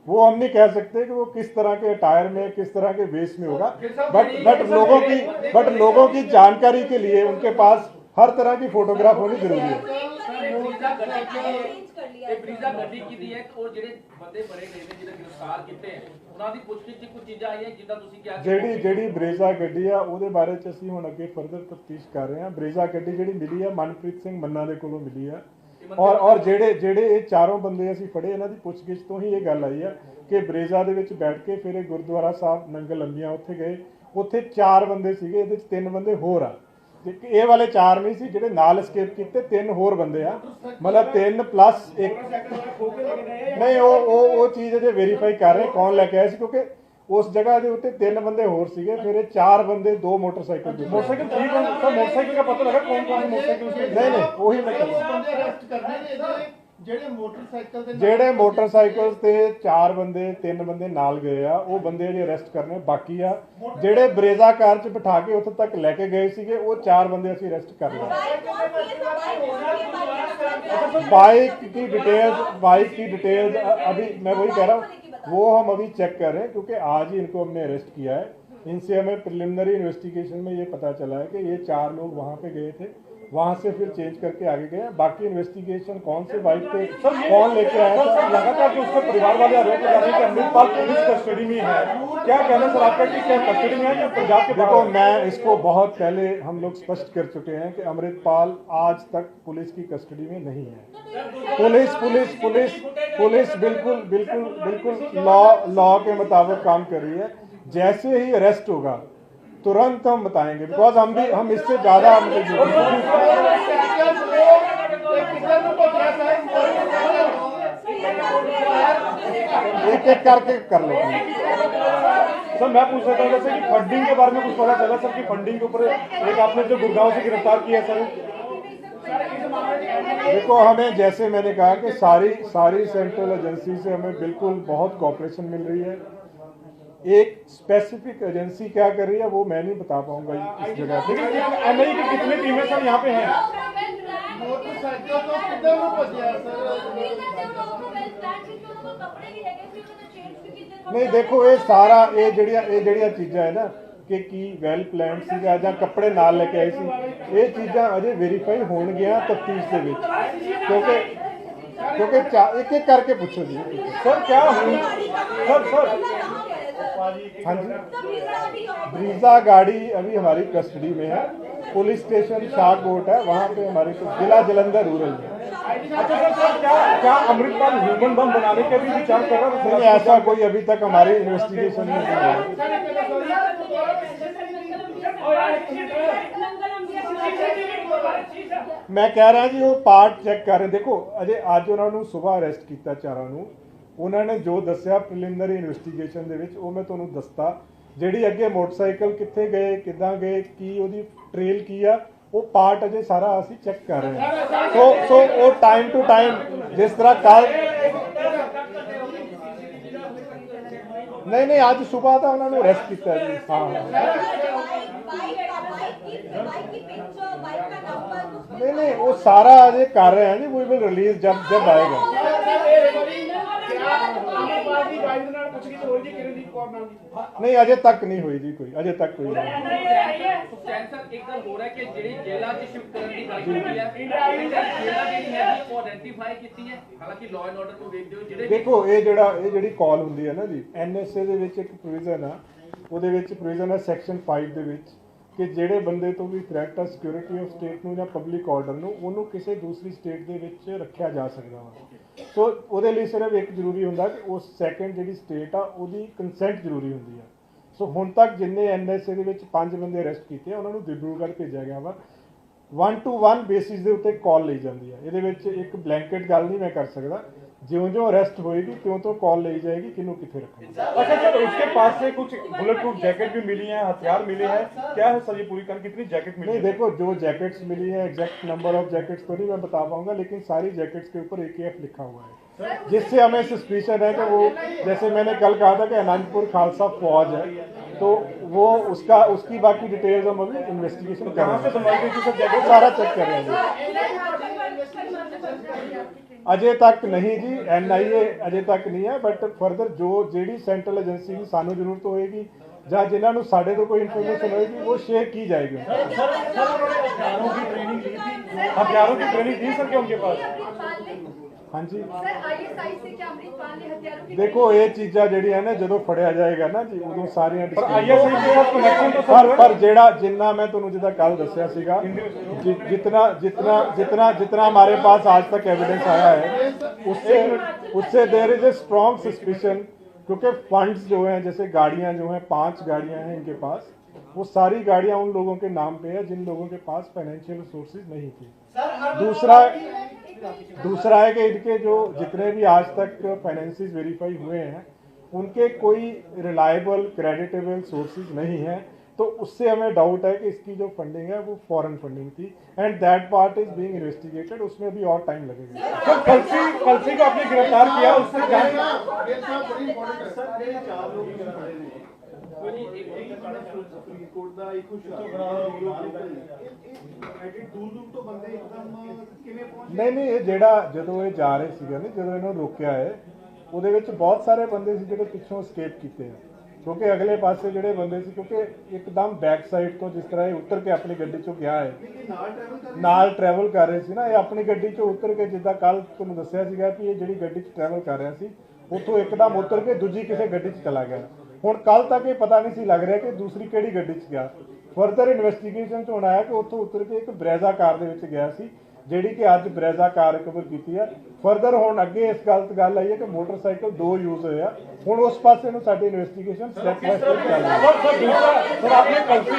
वो हम नहीं कह सकते कि वो किस तरह के अटायर में किस तरह के बेस में होगा। बट लोगों की जानकारी के लिए उनके पास हर तरह की फोटोग्राफ होनी जरूरी है। ब्रीजा गड्डी की है और ਜਿਹੜੇ ਬੰਦੇ ਬੜੇ ਗਏ ਨੇ ਜਿਹੜੇ ਗ੍ਰਿਫਤਾਰ ਕੀਤੇ ਹੈ ਉਹਨਾਂ ਦੀ ਪੁੱਛਗਿੱਛ ਦੀ ਕੁਝ ਚੀਜ਼ਾਂ ਆਈਆਂ ਜਿੱਦਾਂ ਤੁਸੀਂ ਕਿਹਾ ਜਿਹੜੀ ਬਰੇਜ਼ਾ ਗੱਡੀ ਆ ਉਹਦੇ ਬਾਰੇ ਚ ਅਸੀਂ ਹੁਣ ਅੱਗੇ ਫਰਦਰ ਤਫਤੀਸ਼ ਕਰ ਰਹੇ ਹਾਂ। ਬਰੇਜ਼ਾ ਗੱਡੀ ਜਿਹੜੀ ਮਿਲੀ ਆ ਮਨਪ੍ਰੀਤ ਸਿੰਘ ਮੰਨਾ ਦੇ ਕੋਲੋਂ ਮਿਲੀ ਆ ਔਰ ਜਿਹੜੇ ਇਹ ਚਾਰੋਂ ਬੰਦੇ ਅਸੀਂ ਫੜੇ ਇਹਨਾਂ ਦੀ ਪੁੱਛਗਿੱਛ ਤੋਂ ਹੀ ਇਹ ਗੱਲ ਆਈ ਆ ਕਿ ਬਰੇਜ਼ਾ ਦੇ ਵਿੱਚ ਬੈਠ ਕੇ ਫਿਰ ਇਹ ਗੁਰਦੁਆਰਾ ਸਾਹਿਬ ਨੰਗਲ ਅੰਬੀਆਂ ਉੱਥੇ ਗਏ। ਉੱਥੇ 4 ਬੰਦੇ ਸੀਗੇ, ਇਹਦੇ ਚ 3 ਬੰਦੇ ਹੋਰ ਆ, ਇਹ ਵਾਲੇ 4 ਨਹੀਂ ਸੀ ਜਿਹੜੇ ਨਾਲ escape ਕੀਤੇ, 3 ਹੋਰ ਬੰਦੇ ਆ, मतलब 3 + 1 नहीं। वो चीज़ अजे वेरीफाई कर रहे कौन लेके आए, क्योंकि उस जगह के उत्ते 3 बंदे होर सीगे, फिर 4 बंदे 2 मोटरसाइकिल मोटरसाइकिल का पता लगा कौन कौन मोटरसाइकिल? नहीं वही मैं ਜਿਹੜੇ ਮੋਟਰਸਾਈਕਲ ਤੇ 4 ਬੰਦੇ 3 ਬੰਦੇ ਨਾਲ ਗਏ ਆ ਉਹ ਬੰਦੇ ਜਿਹੜੇ ਅਰੈਸਟ ਕਰਨੇ ਬਾਕੀ ਆ। ਜਿਹੜੇ ਬਰੇਜ਼ਾ ਕਾਰ 'ਚ ਬਿਠਾ ਕੇ ਉੱਥੇ ਤੱਕ ਲੈ ਕੇ ਗਏ ਸੀਗੇ ਉਹ 4 ਬੰਦੇ ਅਸੀਂ ਅਰੈਸਟ ਕਰ ਲਏ। बाइक की डिटेल्स अभी मैं वही कह रहा हूँ वो हम अभी चेक कर रहे हैं, क्योंकि आज ही इनको हमने अरेस्ट किया है। इनसे हमें प्रिलिमिनरी इन्वेस्टिगेशन में ये पता चला है कि ये 4 लोग वहाँ पे गए थे, वहाँ से फिर चेंज करके आगे गए। बाकी इन्वेस्टिगेशन कौन से बाइक पे कौन लेके आया था, लगातार जो उसके परिवार वाले आरोप लगा रहे हैं कि अमृतपाल पुलिस कस्टडी में है। क्या कहना सर आपका कि क्या कस्टडी में है या पंजाब के? देखो, मैं इसको बहुत पहले हम लोग स्पष्ट कर चुके हैं कि अमृतपाल आज तक पुलिस की कस्टडी में नहीं है। पुलिस बिल्कुल लॉ के मुताबिक काम कर रही है। जैसे ही अरेस्ट होगा तुरंत हम बताएंगे, बिकॉज हम इससे ज्यादा एक करके कर लेंगे। सर मैं पूछ रहा था जैसे कि फंडिंग के बारे में कुछ पता चला सर कि फंडिंग के ऊपर एक आपने जो गुड़गांव से गिरफ्तार किया सर? देखो, हमें जैसे मैंने कहा कि सारी सेंट्रल एजेंसी से हमें बिल्कुल बहुत कोऑपरेशन मिल रही है। एक स्पेसिफिक एजेंसी क्या कर रही है वो मैं नहीं बता पाऊंगा इस जगह पे। एनआई की कितनी टीमें सर यहाँ पे हैं? नहीं, देखो ये सारा ये जड़िया चीज़ा है ना कि वैल प्लान सीगा ਜਾਂ ਕੱਪੜੇ ਨਾਲ ਲੈ ਕੇ ਆਏ ਸੀ, ਇਹ ਚੀਜ਼ਾਂ ਅਜੇ ਵੈਰੀਫਾਈ ਹੋਣਗੀਆਂ ਤਫਤੀਸ਼ ਦੇ ਵਿੱਚ, क्योंकि एक एक करके पूछो जी। सर क्या सर हाँ जी, ब्रीजा गाड़ी अभी हमारी कस्टडी में है। पुलिस स्टेशन शाहकोट है, वहाँ पे हमारे जिला जलंधर रूरल में अच्छा सर, क्या अमृतपाल ह्यूमन बम बनाने के भी विचार कर रहा नहीं, ऐसा कोई अभी तक हमारी इन्वेस्टिगेशन में नहीं है। मैं कह रहा जी वो पार्ट चेक कर रहे। देखो अजे ਅੱਜ ਉਹਨਾਂ ਨੂੰ ਸਵੇਰ ਅਰੈਸਟ ਕੀਤਾ ਚਾਰਾਂ ਨੂੰ, ਉਹਨਾਂ ਨੇ ਜੋ ਦੱਸਿਆ ਪ੍ਰੀਲਿਮਿਨਰੀ ਇਨਵੈਸਟੀਗੇਸ਼ਨ ਦੇ ਵਿੱਚ ਉਹ ਮੈਂ ਤੁਹਾਨੂੰ ਦੱਸਤਾ। ਜਿਹੜੀ ਅੱਗੇ ਮੋਟਰਸਾਈਕਲ ਕਿੱਥੇ ਗਏ, ਕਿੱਦਾਂ ਗਏ, ਕੀ ਉਹਦੀ ਟ੍ਰੇਲ ਕੀ ਆ, ਉਹ ਪਾर्ट ਅਜੇ ਸਾਰਾ ਅਸੀਂ ਚੈੱਕ ਕਰ ਰਹੇ ਹਾਂ। ਸੋ ਉਹ ਟਾਈਮ ਟੂ ਟਾਈਮ ਜਿਸ ਤਰ੍ਹਾਂ ਕੱਲ नहीं आज सुबह था उन्होंने अरेस्ट किया जी। हाँ नहीं वो सारा अजय कर रहे हैं जी, वी विल रिलीज जब आएगा। नहीं अजय तक नहीं हुई जी कोई, अजय तक कोई नहीं। ਸੁਖਚੈਨ ਸਰ ਇੱਕ ਗੱਲ ਹੋ ਰਿਹਾ ਕਿ ਜਿਹੜੀ ਜੇਲ੍ਹਾਂ 'ਚ ਸ਼ਿਫਟ ਕਰਨ ਦੀ ਗੱਲ ਕੀਤੀ ਹੈ, ਜੇਲ੍ਹਾਂ ਜਿਹੜੀ ਹੈ ਉਹ ਆਇਡੈਂਟੀਫਾਈ ਕੀਤੀ ਹੈ, ਹਾਲਾਂਕਿ ਲਾਅ ਐਂਡ ਆਰਡਰ ਨੂੰ ਵੇਖਦੇ ਹੋ ਜਿਹੜੇ ਦੇਖੋ ਇਹ ਜਿਹੜੀ ਕਾਲ ਹੁੰਦੀ ਹੈ ਨਾ ਜੀ, ਐਨਐਸਏ ਦੇ ਵਿੱਚ ਇੱਕ ਪ੍ਰੋਵੀਜ਼ਨ ਆ, ਉਹਦੇ ਵਿੱਚ ਪ੍ਰੋਵੀਜ਼ਨ ਹੈ ਸੈਕਸ਼ਨ 5 ਦੇ ਵਿੱਚ ਕਿ ਜਿਹੜੇ ਬੰਦੇ ਤੋਂ ਵੀ ਥ੍ਰੈਟ ਆ ਸਿਕਿਉਰਿਟੀ ਆਫ ਸਟੇਟ ਨੂੰ ਜਾਂ ਪਬਲਿਕ ਆਰਡਰ ਨੂੰ, ਉਹਨੂੰ ਕਿਸੇ ਦੂਸਰੀ ਸਟੇਟ ਦੇ ਵਿੱਚ ਰੱਖਿਆ ਜਾ ਸਕਦਾ ਵਾ। ਸੋ ਉਹਦੇ ਲਈ ਸਿਰਫ ਇੱਕ ਜ਼ਰੂਰੀ ਹੁੰਦਾ ਕਿ ਉਸ ਸੈਕੰਡ ਜਿਹੜੀ ਸਟੇਟ ਆ ਉਹਦੀ ਕੰਸੈਂਟ ਜ਼ਰੂਰੀ ਹੁੰਦੀ ਆ। ਸੋ ਹੁਣ ਤੱਕ ਜਿੰਨੇ ਐਨਐਸਏ ਦੇ ਵਿੱਚ 5 ਬੰਦੇ ਅਰੈਸਟ ਕੀਤੇ ਆ ਉਹਨਾਂ ਨੂੰ ਦਿਬਰੂਗੜ੍ਹ ਭੇਜਿਆ ਗਿਆ ਵਾ। 1-to-1 ਬੇਸਿਸ ਦੇ ਉੱਤੇ ਕਾਲ ਲਈ ਜਾਂਦੀ ਆ। ਇਹਦੇ ਵਿੱਚ ਇੱਕ ਬਲੈਂਕਟ ਗੱਲ ਨਹੀਂ ਮੈਂ ਕਰ ਸਕਦਾ, ज्यों अरेस्ट होएगी त्यों कॉल ली जाएगी किन्हों किथे रखना। अच्छा सर, उसके पास से कुछ बुलेट प्रूफ जैकेट भी मिली है, हथियार मिले हैं, क्या है सर ये पूरी कर कितनी जैकेट मिली? नहीं देखो जो जैकेट्स मिली है एग्जैक्ट नंबर ऑफ जैकेट्स तो नहीं मैं बता पाऊंगा, लेकिन सारी जैकेट्स के ऊपर AKF लिखा हुआ है, जिससे हमें सस्पिशन है कि वो जैसे मैंने कल कहा था कि आनंदपुर खालसा फौज है, तो वो उसकी बाकी डिटेल्स हम अभी इन्वेस्टिगेशन कर रहे हैं, सारा चेक कर रहे हैं। अजय तक नहीं जी, NIA अजय तक नहीं है, बट फर्दर जो ਜਿਹੜੀ ਸੈਂਟਰਲ ਏਜੰਸੀ ਦੀ ਸਾਨੂੰ ਜ਼ਰੂਰਤ ਹੋਏਗੀ ਜਾਂ ਜਿਨ੍ਹਾਂ ਨੂੰ ਸਾਡੇ ਤੋਂ ਕੋਈ ਇਨਫੋਰਮੇਸ਼ਨ ਹੋਏਗੀ वो शेयर की जाएगी। हथियारों की ट्रेनिंग दी सर क्या उनके पास? हाँ जी देखो देखो ये चीज़ा ਜਿਹੜੀ ਹੈ ਨਾ ਜਦੋਂ ਫੜਿਆ ਜਾਏਗਾ ਨਾ ਜੀ ਉਦੋਂ ਸਾਰੀਆਂ पर ISI के साथ कनेक्शन तो पर ਜਿਹੜਾ ਜਿੰਨਾ मैं ਤੁਹਾਨੂੰ ਜਿੱਦਾਂ ਕੱਲ ਦੱਸਿਆ ਸੀਗਾ जितना हमारे पास आज तक एविडेंस आया है उससे there is a strong suspicion, क्योंकि फंड्स जो हैं जैसे गाड़ियां जो हैं 5 गाड़ियां हैं इनके पास, वो सारी गाड़ियां उन लोगों के नाम पे है जिन लोगों के पास फाइनेंशियल रिसोर्सेज नहीं थी। दूसरा है कि इनके जो जितने भी आज तक फाइनेंसेस वेरीफाई हुए हैं उनके कोई रिलायबल क्रेडिटेबल सोर्सेज नहीं हैं, तो उससे हमें डाउट है कि इसकी जो फंडिंग है वो फॉरेन फंडिंग थी, and that part is being investigated, उसमें भी और टाइम लगेगा। सर कलसी को आपने गिरफ्तार किया, उससे जांच नहीं ये ਜਿਹੜਾ ਜਦੋਂ ਇਹ ਜਾ ਰਹੇ ਸੀਗੇ ਨਾ, ਜਦੋਂ ਇਹਨੂੰ ਰੋਕਿਆ ਹੈ ਉਹਦੇ ਵਿੱਚ ਬਹੁਤ ਸਾਰੇ ਬੰਦੇ ਸੀ ਜਿਹੜੇ ਪਿੱਛੋਂ escape ਕੀਤੇ ਆ, क्योंकि अगले पासे ਜਿਹੜੇ ਬੰਦੇ ਸੀ क्योंकि एकदम बैक साइड ਤੋਂ ਜਿਸ ਤਰ੍ਹਾਂ ਇਹ ਉਤਰ ਕੇ ਆਪਣੀ ਗੱਡੀ ਚੋਂ ਗਿਆ ਹੈ, ਨਾਲ ਟਰੈਵਲ ਕਰ ਰਹੇ ਸੀ ਨਾ, ਇਹ ਆਪਣੀ ਗੱਡੀ ਚੋਂ ਉਤਰ ਕੇ ਜਿੱਦਾਂ ਕੱਲ ਤੁਹਾਨੂੰ ਦੱਸਿਆ ਸੀਗਾ ਕਿ ਇਹ ਜਿਹੜੀ ਗੱਡੀ 'ਚ ਟਰੈਵਲ ਕਰ ਰਿਹਾ ਸੀ ਉੱਥੋਂ ਇੱਕਦਮ ਉਤਰ ਕੇ ਦੂਜੀ ਕਿਸੇ ਗੱਡੀ 'ਚ ਚਲਾ ਗਿਆ। ਹੁਣ ਕੱਲ ਤੱਕ ਇਹ ਪਤਾ ਨਹੀਂ ਸੀ ਲੱਗ ਰਿਹਾ ਕਿ ਦੂਸਰੀ ਕਿਹੜੀ ਗੱਡੀ 'ਚ ਗਿਆ। ਫਰਦਰ ਇਨਵੈਸਟੀਗੇਸ਼ਨ 'ਚ ਹੁਣ ਆਇਆ ਕਿ ਉੱਥੋਂ ਉਤਰ ਕੇ ਇੱਕ ਬਰੈਜ਼ਾ ਕਾਰ ਦੇ ਵਿੱਚ ਗਿਆ ਸੀ, ਜਿਹੜੀ ਕਿ ਅੱਜ ਬਰੈਜ਼ਾ ਕਾਰ ਰਿਕਵਰ ਕੀਤੀ ਹੈ। ਫਰਦਰ ਹੁਣ ਅੱਗੇ ਇਸ ਗੱਲ ਆਈ ਹੈ ਕਿ ਮੋਟਰਸਾਈਕਲ 2 ਯੂਜ਼ ਹੋਏ ਆ, ਹੁਣ ਉਸ ਪਾਸੇ ਨੂੰ ਸਾਡੀ ਇਨਵੈਸਟੀਗੇਸ਼ਨ ਸਟੈਪ ਬਾय ਸਟੈਪ ਚੱਲ ਰਹੀ है। सर आपने कलसी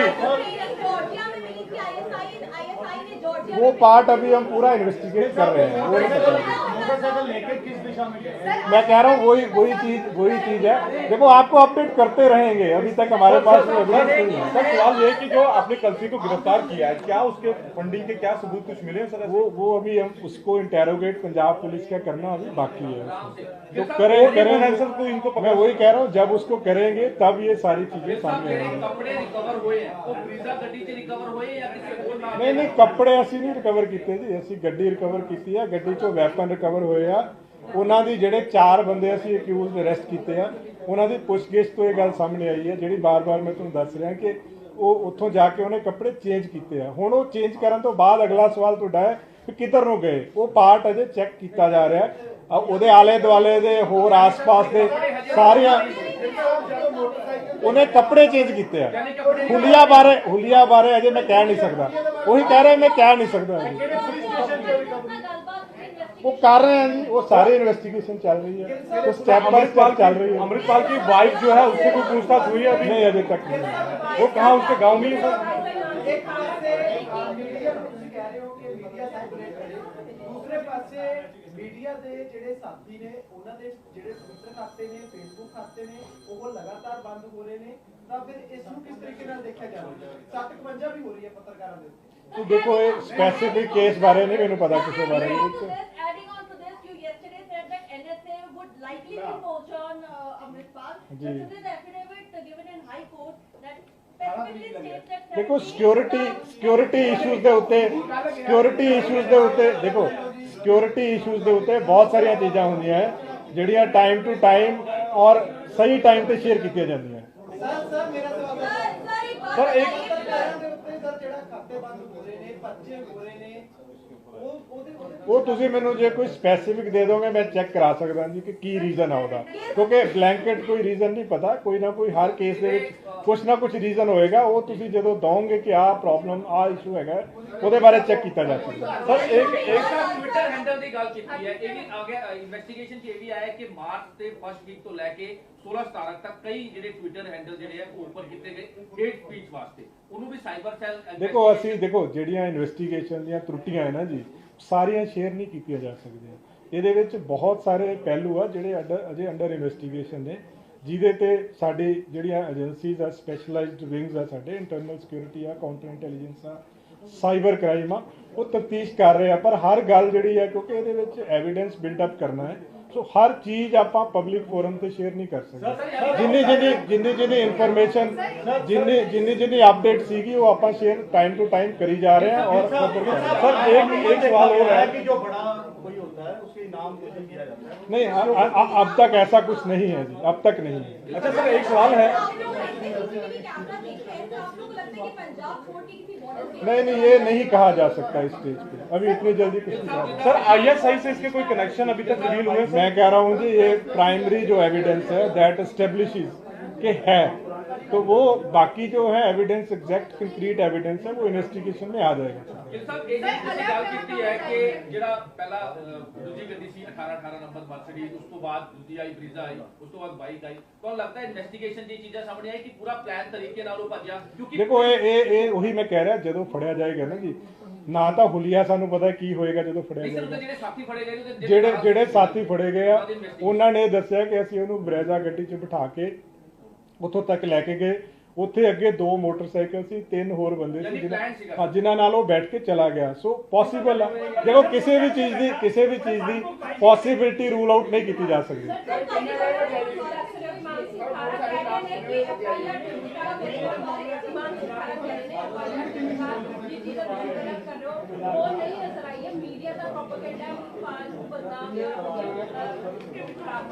वो पार्ट अभी हम पूरा इन्वेस्टिगेट कर रहे हैं, वो नहीं पता। मोटरसाइकिल लेके किस दिशा में गए? मैं कह रहा हूँ वही चीज है। देखो आपको अपडेट करते रहेंगे, अभी तक हमारे पास एविडेंस नहीं है। सर सवाल ये है कि जो आपने कलसी को गिरफ्तार किया है, क्या उसके फंडिंग के क्या सबूत कुछ मिले हैं सर? वो अभी हम उसको इंटेरोगेट पंजाब पुलिस का करना अभी बाकी है, तो करेंगे सर को इनको मैं वही कह रहा हूँ, जब उसको करेंगे तब ये सारी चीजें सामने आएंगी। ਕੱਪੜੇ ਰਿਕਵਰ ਹੋਏ ਆ ਉਹ ਬਰੀਜ਼ਾ ਗੱਡੀ 'ਚ ਰਿਕਵਰ ਹੋਏ ਜਾਂ ਕਿਸੇ ਹੋਰ ਨਾਲ? नहीं ਕੱਪੜੇ ਅਸੀਂ ਨਹੀਂ ਰਿਕਵਰ ਕੀਤੇ ਜੀ, ਅਸੀਂ ਗੱਡੀ ਰਿਕਵਰ ਕੀਤੀ ਆ, ਗੱਡੀ 'ਚੋਂ ਵੈਪਨ ਰਿਕਵਰ ਹੋਏ ਆ। ਉਹਨਾਂ ਦੀ ਜਿਹੜੇ 4 ਬੰਦੇ ਅਸੀਂ ਅਕਿਊਜ਼ਡ ਅਰੈਸਟ ਕੀਤੇ ਆ, ਉਹਨਾਂ ਦੀ ਪੁੱਛਗਿੱਛ ਤੋਂ ਇਹ ਗੱਲ ਸਾਹਮਣੇ ਆਈ ਹੈ, ਜਿਹੜੀ ਬਾਰ-ਬਾਰ ਮੈਂ ਤੁਹਾਨੂੰ ਦੱਸ ਰਿਹਾ ਕਿ ਉਹ ਉੱਥੋਂ ਜਾ ਕੇ ਉਹਨੇ ਕੱਪੜੇ ਚੇਂਜ ਕੀਤੇ ਆ। ਹੁਣ ਉਹ ਚੇਂਜ ਕਰਨ ਤੋਂ ਬਾਅਦ ਅਗਲਾ ਸਵਾਲ ਤੁਹਾਡਾ ਹੈ ਕਿ ਕਿੱਧਰ ਨੂੰ ਗਏ, ਉਹ ਪਾਰਟ ਅਜੇ ਚੈੱਕ ਕੀਤਾ ਜਾ ਰਿਹਾ। ਉਹਦੇ ਆਲੇ ਦੁਆਲੇ ਦੇ ਹੋਰ ਆਸ-ਪਾਸ ਦੇ ਸਾਰੀਆਂ ਉਹਨੇ ਕੱਪੜੇ ਚੇਂਜ ਕੀਤੇ ਆ। ਹੁਲੀਆ ਬਾਰੇ ਅਜੇ ਮੈਂ ਕਹਿ ਨਹੀਂ ਸਕਦਾ, ਉਹੀ ਕਹਿ ਰਿਹਾ ਮੈਂ ਕਹਿ ਨਹੀਂ ਸਕਦਾ। वो कर रहे हैं जी, वो सारी इन्वेस्टिगेशन चल रही है, तो स्टेप बाय स्टेप चल रही है। अमृतपाल की वाइफ जो है उससे कोई पूछताछ हुई है अभी? नहीं, अभी तक नहीं। वो कहाँ, उसके गाँव में ही है सर? एक पासे मीडिया ਨੂੰ ਤੁਸੀਂ ਕਹਿ ਰਹੇ ਹੋ ਕਿ ਮੀਡੀਆ ਸੈਪਰੇਟ ਕਰੇ, ਦੂਸਰੇ ਪਾਸੇ ਮੀਡੀਆ ਦੇ ਜਿਹੜੇ ਸਾਥੀ ਨੇ ਉਹਨਾਂ ਦੇ ਜਿਹੜੇ ਟਵਿੱਟਰ ਖਾਤੇ ਨੇ, ਫੇਸਬੁੱਕ ਖਾਤੇ ਨੇ, ਉਹ ਲਗਾਤਾਰ ਬੰਦ ਹੋ ਰਹੇ ਨੇ, ਤਾਂ ਫਿਰ ਇਸ ਨੂੰ ਕਿਸ ਤਰੀਕੇ ਨਾਲ ਦੇਖਿਆ ਜਾਵੇ? 751 ਵੀ ਹੋ ਰਹੀ ਹੈ ਪੱਤਰਕਾਰਾਂ ਦੇ ਉੱਤੇ। तो देखो ये स्पेसिफिक केस बारे नहीं मैंने पता किसी बारे में। Adding on to this, you yesterday said that NSA would likely be poached on Amritpal. Ji. This is affidavit given in High Court that specifically states that देखो सिक्योरिटी इश्यूज ਦੇ ਉੱਤੇ ਦੇਖੋ ਸਿक्योरिटी ਇਸ਼ੂਜ਼ ਦੇ ਉੱਤੇ ਬਹੁਤ ਸਾਰੀਆਂ ਚੀਜ਼ਾਂ ਹੁੰਦੀਆਂ ਹੈ ਜਿਹੜੀਆਂ ਟਾਈਮ ਟੂ ਟਾਈਮ ਔਰ ਸਹੀ ਟਾਈਮ ਤੇ ਸ਼ੇਅਰ ਕੀਤੀਆਂ ਜਾਂਦੀਆਂ। ਸਰ ਮੇਰਾ ਸਵਾਲ ਹੈ सर एक ਪੱਤਰਕਾਰਾਂ ਦੇ ਉੱਤੇ ਸਰ ਜਿਹੜਾ ਖਾਤੇ ਬੰਦ ਹੋ ਰਹੇ ਨੇ, ਪਰਚੇ ਹੋ ਰਹੇ ਨੇ, ਉਹਦੇ ਉਹ ਤੁਸੀਂ ਮੈਨੂੰ ਜੇ ਕੋਈ ਸਪੈਸੀਫਿਕ ਦੇ ਦੋਗੇ ਮੈਂ ਚੈੱਕ ਕਰਾ ਸਕਦਾ ਜੀ ਕਿ ਕੀ ਰੀਜ਼ਨ ਆ ਉਹਦਾ, ਕਿਉਂਕਿ ਬਲੈਂਕਟ ਕੋਈ ਰੀਜ਼ਨ ਨਹੀਂ ਪਤਾ, ਕੋਈ ਨਾ ਕੋਈ ਹਰ ਕੇਸ ਦੇ ਵਿੱਚ ਕੁਛ ਨਾ ਕੁਛ ਰੀਜ਼ਨ ਹੋਏਗਾ। ਉਹ ਤੁਸੀਂ ਜਦੋਂ ਦੋਗੇ ਕਿ ਆਹ ਪ੍ਰੋਬਲਮ ਆਹ ਇਸ਼ੂ ਹੈਗਾ ਉਹਦੇ ਬਾਰੇ ਚੈੱਕ ਕੀਤਾ ਜਾ ਸਕਦਾ। ਸਰ ਇੱਕ ਟਵਿੱਟਰ ਹੈਂਡਲ ਦੀ ਗੱਲ ਕੀਤੀ ਹੈ, ਇਹ ਵੀ ਆ ਗਿਆ ਇਨਵੈਸਟੀਗੇਸ਼ਨ 'ਚ ਇਹ ਵੀ ਆਇਆ ਕਿ ਮਾਰਚ ਤੇ ਫਸਟ ਵੀਕ ਤੋਂ ਲੈ ਕੇ 16-17 ਤੱਕ ਕਈ ਜਿਹੜੇ ਟਵਿੱਟਰ ਹੈਂਡਲ ਜਿਹੜੇ ਆ ਉਹ ਓਪਨ ਕੀਤੇ ਗਏ ਹੇਟ ਸਪੀਚ ਵਾਸਤੇ, ਉਹਨੂੰ ਵੀ ਸਾਈਬਰ ਸੈੱਲ ਦੇਖੋ ਅਸੀਂ ਜਿਹੜੀਆਂ ਇਨਵੈਸਟੀਗੇਸ਼ਨ ਦੀਆਂ ਤਰੁੱਟੀਆਂ ਹੈ ਨਾ ਜੀ, ਸਾਰੀਆਂ ਸ਼ੇਅਰ ਨਹੀਂ ਕੀਤੀਆਂ ਜਾ ਸਕਦੀਆਂ। ਇਹਦੇ ਵਿੱਚ ਬਹੁਤ ਸਾਰੇ ਪਹਿਲੂ ਆ ਜਿਹੜੇ ਅਜੇ ਅੰਡਰ ਇਨਵੈਸਟੀਗੇਸ਼ਨ ਨੇ, ਜਿਹਦੇ ਤੇ ਸਾਡੀ ਜਿਹੜੀਆਂ ਏਜੰਸੀਜ਼ ਆ, ਸਪੈਸ਼ਲਾਈਜ਼ਡ ਵਿੰਗਸ ਆ, ਸਾਡੇ ਇੰਟਰਨਲ ਸਿਕਿਉਰਿਟੀ ਆ, ਕਾਊਂਟਰ ਇੰਟੈਲੀਜੈਂਸ ਆ, ਸਾਈਬਰ ਕ੍ਰਾਈਮ ਆ, ਉਹ ਤਫਤੀਸ਼ ਕਰ ਰਹੇ ਆ। ਪਰ ਹਰ ਗੱਲ ਜਿਹੜੀ ਹੈ ਕਿਉਂਕਿ ਇਹਦੇ ਵਿੱਚ ਐਵੀਡੈਂਸ ਬਿਲਡ ਅਪ ਕਰਨਾ ਹੈ, ਸੋ ਹਰ ਚੀਜ਼ ਆਪਾਂ ਪਬਲਿਕ ਫੋਰਮ ਤੇ ਸ਼ੇਅਰ ਨਹੀਂ ਕਰ ਸਕਦੇ। ਜਿੰਨੀ ਇਨਫੋਰਮੇਸ਼ਨ ਜਿੰਨੀ ਅਪਡੇਟ ਸੀਗੀ ਉਹ ਆਪਾਂ ਸ਼ੇਅਰ टाइम टू टाइम करी जा रहे हैं और फर्दर कर रहे हैं। सर एक सवाल और है कि जो बड़ा कोई होता है उसके इनाम घोषित किया जाता है। नहीं, अब तक ऐसा कुछ नहीं है जी, अब तक नहीं है। अच्छा सर एक सवाल है, आप लोग ऐसे सीसीटीवी कैमरा देख रहे हैं तो आप लोग को लगता है कि पंजाब छोड़ के किसी बॉर्डर नहीं, ये नहीं कहा जा सकता इस स्टेज पे, अभी इतनी जल्दी कुछ नहीं कहा जा सकता। सर ISI से इसके कोई कनेक्शन अभी तक रिवील हुए? मैं कह रहा हूँ जी ये प्राइमरी जो एविडेंस है दैट एस्टेब्लिशेस के है, तो वो बाकी जो है एविडेंस एग्जैक्ट कंक्रीट एविडेंस है वो इन्वेस्टिगेशन में आ जाएगा। ਗਿਲ ਸਾਹਿਬ ਇਹ ਜਿਹੜੀ ਤੁਸੀਂ ਗੱਲ ਕੀਤੀ ਹੈ ਕਿ ਜਿਹੜਾ ਪਹਿਲਾ ਦੂਜੀ ਗੱਡੀ ਸੀ 18 ਨੰਬਰ ਮਰਸੀਡੀਜ਼, ਉਸ ਤੋਂ ਬਾਅਦ ਦੂਜੀ ਆਈ ਬਰੀਜ਼ਾ ਆਈ, ਉਸ ਤੋਂ ਬਾਅਦ ਬਾਈਕ ਆਈ, ਤੁਹਾਨੂੰ ਲੱਗਦਾ ਹੈ ਇਨਵੈਸਟੀਗੇਸ਼ਨ ਦੀ ਚੀਜ਼ਾਂ ਸਾਹਮਣੇ ਆਈ ਕਿ ਪੂਰਾ ਪਲਾਨ ਤਰੀਕੇ ਨਾਲ ਉਹ ਭੱਜਿਆ? ਕਿਉਂਕਿ ਦੇਖੋ ਇਹ ਉਹੀ ਮੈਂ ਕਹਿ ਰਿਹਾ, ਜਦੋਂ ਫੜਿਆ ਜਾਏਗਾ ਨਾ ਜੀ, ਨਾ ਤਾਂ ਹੁਲੀਆ ਸਾਨੂੰ ਪਤਾ ਕੀ ਹੋਏਗਾ ਜਦੋਂ ਫੜਿਆ ਇਸ ਜਾਏਗਾ। ਜਿਹੜੇ ਸਾਥੀ ਫੜੇ ਗਏ ਨੇ ਜਿਹੜੇ ਸਾਥੀ ਫੜੇ ਗਏ ਆ ਉਹਨਾਂ ਨੇ ਦੱਸਿਆ ਕਿ ਅਸੀਂ ਉਹਨੂੰ ਬਰੇਜ਼ਾ ਗੱਡੀ 'ਚ ਬਿਠਾ ਕੇ ਉੱਥੋਂ ਤੱਕ ਲੈ ਕੇ ਗਏ। ਉੱਥੇ ਅੱਗੇ 2 ਮੋਟਰਸਾਈਕਲ ਸੀ, 3 ਹੋਰ ਬੰਦੇ ਸੀ ਜਿਨ੍ਹਾਂ ਨਾਲ ਉਹ ਬੈਠ ਕੇ ਚਲਾ ਗਿਆ। ਸੋ ਪੋਸੀਬਲ ਆ, ਦੇਖੋ ਕਿਸੇ ਵੀ ਚੀਜ਼ ਦੀ ਪੋਸੀਬਿਲਿਟੀ ਰੂਲ ਆਊਟ ਨਹੀਂ ਕੀਤੀ ਜਾ ਸਕਦੀ।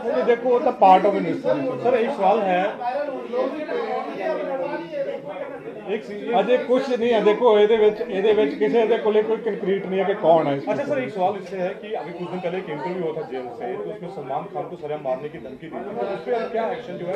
नहीं, देखो वो तो पार्ट ऑफ इन्वेस्टिगेशन। सर एक सवाल है, अजय कुछ नहीं है, देखो ਇਹਦੇ ਵਿੱਚ ਕਿਸੇ ਦੇ ਕੋਲੇ ਕੋਈ कंक्रीट नहीं है कि कौन है। अच्छा सर एक सवाल इससे है कि अभी कुछ दिन पहले एक इंटरव्यू हुआ था जेल से, तो उसमें सलमान खान को सजा मारने की धमकी दी थी, तो उस पर क्या एक्शन जो है